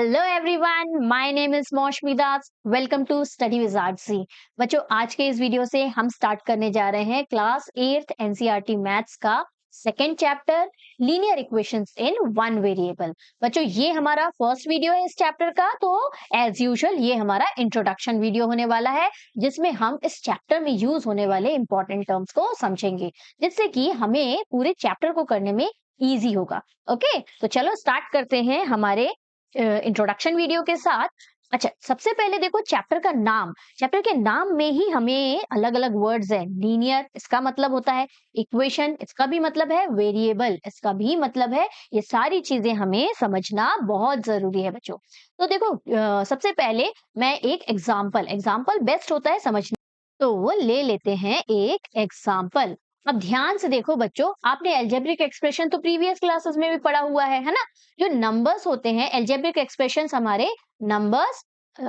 Hello everyone, my name is Moushumi Das. Welcome to study with RC. बच्चों, आज के इस वीडियो से हम स्टार्ट करने जा रहे हैं क्लास 8th एनसीईआरटी मैथ्स का second chapter linear equations in one variable. बच्चों, ये हमारा फर्स्ट वीडियो है इस चैप्टर का, तो एज यूजुअल ये हमारा इंट्रोडक्शन वीडियो होने वाला है, जिसमें हम इस चैप्टर में यूज होने वाले इंपॉर्टेंट टर्म्स को समझेंगे, जिससे कि हमें पूरे चैप्टर को करने में इजी होगा। ओके, तो चलो स्टार्ट करते हैं हमारे इंट्रोडक्शन वीडियो के साथ। अच्छा, सबसे पहले देखो चैप्टर का नाम। चैप्टर के नाम में ही हमें अलग अलग वर्ड्स हैं। लीनियर, इसका मतलब होता है इक्वेशन, इसका भी मतलब है वेरिएबल, इसका भी मतलब है। ये सारी चीजें हमें समझना बहुत जरूरी है बच्चों। तो देखो सबसे पहले मैं एक एग्जाम्पल बेस्ट होता है समझने, तो ले लेते हैं एक एग्जाम्पल। अब ध्यान से देखो बच्चों, आपने अलजेब्रिक एक्सप्रेशन तो प्रीवियस क्लासेस में भी पढ़ा हुआ है ना। जो नंबर्स होते हैं, अलजेब्रिक एक्सप्रेशंस हमारे नंबर्स,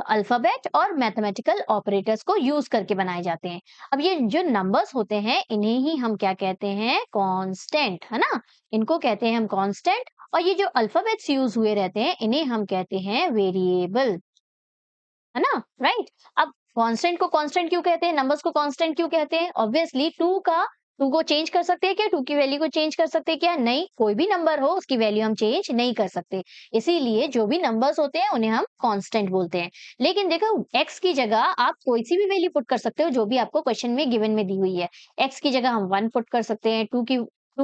अल्फाबेट और मैथमेटिकल ऑपरेटर्स को यूज करके बनाए जाते हैं। अब ये जो नंबर्स होते हैं, इन्हें ही हम क्या कहते हैं? कांस्टेंट, है ना। इनको कहते हैं हम कांस्टेंट। और ये जो अल्फाबेट्स यूज हुए रहते हैं, इन्हें हम कहते हैं वेरिएबल, है ना। राइट। अब कांस्टेंट को कांस्टेंट क्यों कहते हैं, नंबर्स को कांस्टेंट क्यों कहते हैं? ऑब्वियसली टू को चेंज कर सकते हैं क्या? टू की वैल्यू को चेंज कर सकते हैं क्या? नहीं, कोई भी नंबर हो उसकी वैल्यू हम चेंज नहीं कर सकते। इसीलिए जो भी नंबर्स होते हैं उन्हें हम कांस्टेंट बोलते हैं। लेकिन देखो, एक्स की जगह आप कोई सी भी वैल्यू पुट कर सकते हो जो भी आपको क्वेश्चन में गिवन में दी हुई है। एक्स की जगह हम 1 पुट कर सकते हैं, टू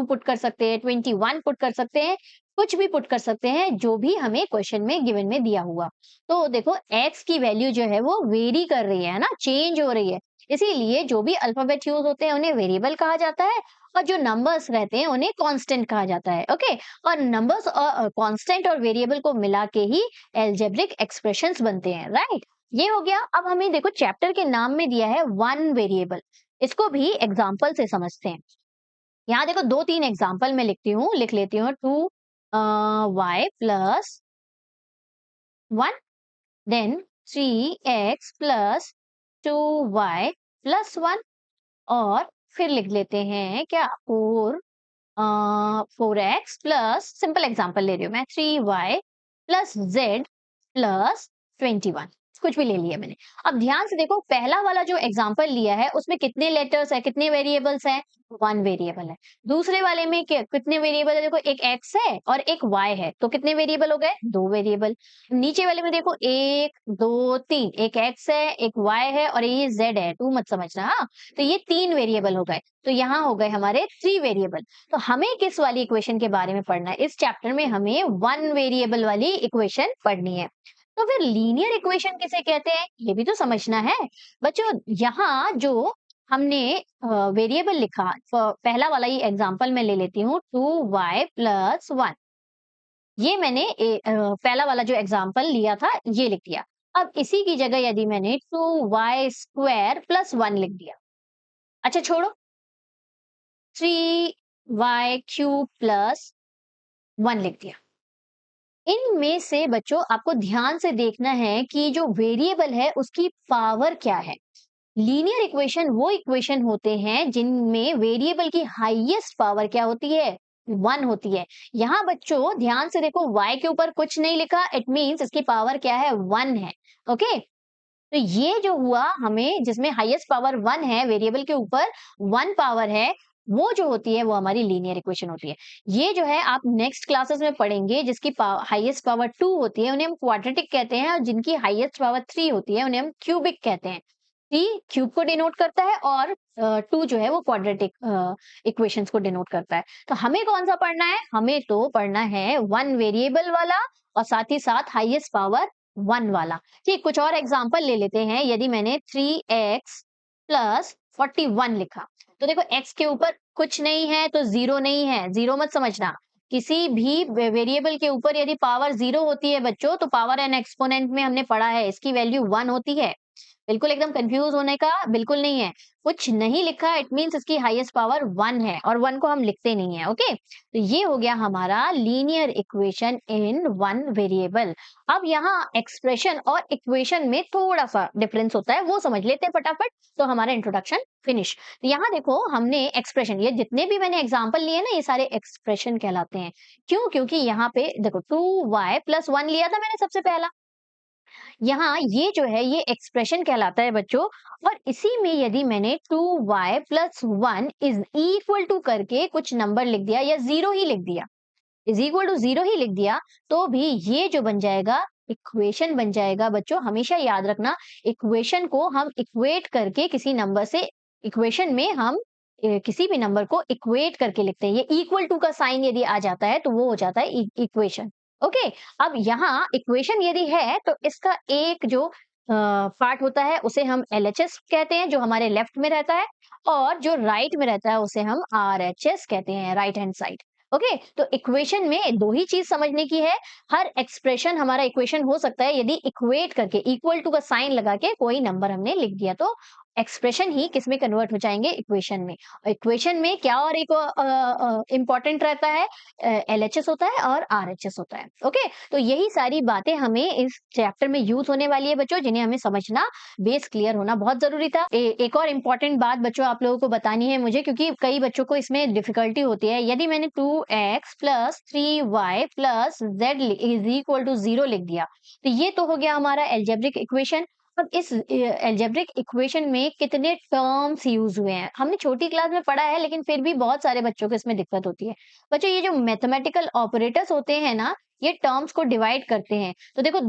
पुट कर सकते हैं, 21 पुट कर सकते हैं, कुछ भी पुट कर सकते हैं जो भी हमें क्वेश्चन में गिवन में दिया हुआ। तो देखो, एक्स की वैल्यू जो है वो वेरी कर रही है ना, चेंज हो रही है। इसीलिए जो भी अल्फाबेट यूज होते हैं उन्हें वेरिएबल कहा जाता है, और जो नंबर्स रहते हैं उन्हें कांस्टेंट कहा जाता है। ओके, और नंबर्स और कांस्टेंट और वेरिएबल को मिला के ही अलजेब्रिक एक्सप्रेशंस बनते हैं। राइट, ये हो गया। अब हमें देखो चैप्टर के नाम में दिया है वन वेरिएबल, इसको भी एग्जाम्पल से समझते हैं। यहाँ देखो दो तीन एग्जाम्पल में लिख लेती हूँ। 2y+1, then 3x plus 2y+1, और फिर लिख लेते हैं क्या? 4x प्लस, सिंपल एग्जांपल ले रही हूँ मैं, 3y+z+21। कुछ भी ले लिया मैंने। अब ध्यान से देखो, पहला वाला जो एग्जांपल लिया है उसमें कितने लेटर्स है, कितने वेरिएबल्स हैं? वन वेरिएबल है। दूसरे वाले में कितने वेरिएबल है? देखो, एक x है और एक y है, तो कितने वेरिएबल हो गए? दो वेरिएबल। नीचे वाले में देखो, 1 2 3, एक x है, एक y है और ये z है, टू मत समझना। हाँ, तो ये 3 वेरिएबल हो गए, तो यहाँ हो गए हमारे 3 वेरिएबल। तो हमें किस वाली इक्वेशन के बारे में पढ़ना है? इस चैप्टर में हमें वन वेरिएबल वाली इक्वेशन पढ़नी है। तो फिर लीनियर इक्वेशन किसे कहते हैं, ये भी तो समझना है बच्चों। यहाँ जो हमने वेरिएबल लिखा, पहला वाला ही एग्जांपल में ले लेती हूँ, 2y+1। ये मैंने पहला वाला जो एग्जांपल लिया था ये लिख दिया। अब इसी की जगह यदि मैंने 2y² + 1 लिख दिया, अच्छा छोड़ो, 3y³ + 1 लिख दिया। इनमें से बच्चों आपको ध्यान से देखना है कि जो वेरिएबल है उसकी पावर क्या है। लीनियर इक्वेशन वो इक्वेशन होते हैं जिनमें वेरिएबल की हाईएस्ट पावर क्या होती है? 1 होती है। यहाँ बच्चों ध्यान से देखो, y के ऊपर कुछ नहीं लिखा, इट मीन्स इसकी पावर क्या है? 1 है। ओके, तो ये जो हुआ, हमें जिसमें हाईएस्ट पावर 1 है, वेरिएबल के ऊपर 1 पावर है, वो जो होती है वो हमारी लीनियर इक्वेशन होती है। ये जो है आप नेक्स्ट क्लासेस में पढ़ेंगे, जिसकी हाईएस्ट पावर 2 होती है उन्हें हम क्वाड्रेटिक कहते हैं, और जिनकी हाईएस्ट पावर 3 होती है उन्हें हम क्यूबिक कहते हैं। 3 क्यूब को डिनोट करता है और 2 जो है वो क्वाड्रेटिक इक्वेशंस को डिनोट करता है। तो हमें कौन सा पढ़ना है? हमें तो पढ़ना है वन वेरिएबल वाला, और साथ ही साथ हाईएस्ट पावर 1 वाला। ठीक, कुछ और एग्जांपल ले लेते हैं। यदि मैंने 3x+41 लिखा, तो देखो x के ऊपर कुछ नहीं है तो जीरो नहीं है, जीरो मत समझना। किसी भी वेरिएबल के ऊपर यदि पावर 0 होती है बच्चों, तो पावर एन एक्सपोनेंट में हमने पढ़ा है इसकी वैल्यू 1 होती है। बिल्कुल एकदम कंफ्यूज होने का बिल्कुल नहीं है। कुछ नहीं लिखा इट मीन्स इसकी हाईएस्ट पावर 1 है और 1 को हम लिखते नहीं है, ओके? तो ये हो गया हमारा linear equation in one variable. अब यहाँ एक्सप्रेशन और इक्वेशन में थोड़ा-सा डिफरेंस होता है, वो समझ लेते हैं फटाफट, तो हमारा इंट्रोडक्शन फिनिश। तो यहाँ देखो हमने एक्सप्रेशन, ये जितने भी मैंने एग्जांपल लिए ना ये सारे एक्सप्रेशन कहलाते हैं। क्यों? क्योंकि यहाँ पे देखो 2y + 1 लिया था मैंने सबसे पहला। यहाँ ये जो है ये एक्सप्रेशन कहलाता है बच्चों, और इसी में यदि मैंने 2y + 1 इज इक्वल टू करके कुछ नंबर लिख दिया या 0 ही लिख दिया, इज इक्वल टू 0 ही लिख दिया, तो भी ये जो बन जाएगा इक्वेशन बन जाएगा बच्चों। हमेशा याद रखना, इक्वेशन को हम इक्वेट करके किसी नंबर से, इक्वेशन में हम किसी भी नंबर को इक्वेट करके लिखते हैं। ये इक्वल टू का साइन यदि आ जाता है तो वो हो जाता है इक्वेशन। ओके, अब यहाँ इक्वेशन यदि है तो इसका एक जो पार्ट होता है उसे हम एलएचएस कहते हैं, जो हमारे लेफ्ट में रहता है, और जो राइट में रहता है उसे हम आरएचएस कहते हैं, राइट हैंड साइड। ओके, तो इक्वेशन में दो ही चीज समझने की है। हर एक्सप्रेशन हमारा इक्वेशन हो सकता है यदि इक्वेट करके इक्वल टू का साइन लगा के कोई नंबर हमने लिख दिया, तो एक्सप्रेशन ही किस में कन्वर्ट हो जाएंगे, इक्वेशन में। इक्वेशन में क्या और एक इंपॉर्टेंट रहता है, एलएचएस होता है और आरएचएस होता है। ओके, तो यही सारी बातें हमें इस चैप्टर में यूज होने वाली है बच्चों, जिन्हें हमें समझना, बेस क्लियर होना बहुत जरूरी था। एक और इम्पॉर्टेंट बात बच्चों आप लोगों को बतानी है मुझे, क्योंकि कई बच्चों को इसमें डिफिकल्टी होती है। यदि मैंने 2x + 3y + z is equal to 0 लिख दिया, तो ये तो हो गया हमारा एल्जेब्रिक इक्वेशन। अब इस एल्जेब्रिक इक्वेशन में कितने टर्म्स यूज हुए हैं हमने छोटी क्लास में पढ़ा है, लेकिन फिर भी बहुत सारे बच्चों को इसमें दिक्कत होती है। बच्चों ये जो मैथमेटिकल ऑपरेटर्स होते हैं ना, ये टर्म्स को डिवाइड करते हैं। तो देखो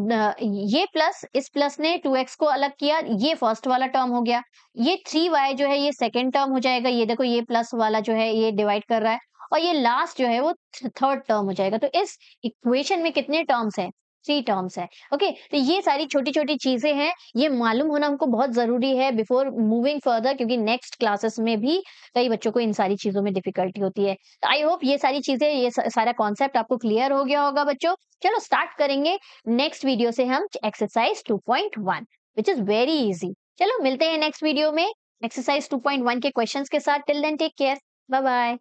ये प्लस, इस प्लस ने 2x को अलग किया, ये फर्स्ट वाला टर्म हो गया। ये 3y जो है ये सेकेंड टर्म हो जाएगा। ये देखो ये प्लस वाला जो है ये डिवाइड कर रहा है, और ये लास्ट जो है वो थर्ड टर्म हो जाएगा। तो इस इक्वेशन में कितने टर्म्स हैं? 3 टर्म्स है। ओके, तो ये सारी छोटी-छोटी चीजें हैं, ये मालूम होना हमको बहुत जरूरी है बिफोर मूविंग फर्दर, क्योंकि नेक्स्ट क्लासेस में भी कई बच्चों को इन सारी चीजों में डिफिकल्टी होती है। तो आई होप ये सारी चीजें, ये सारा कॉन्सेप्ट आपको क्लियर हो गया होगा बच्चों। चलो स्टार्ट करेंगे नेक्स्ट वीडियो से हम exercise 2.1 which is very easy. चलो मिलते हैं नेक्स्ट वीडियो में एक्सरसाइज 2.1 के क्वेश्चंस के साथ। Till then take care, bye bye.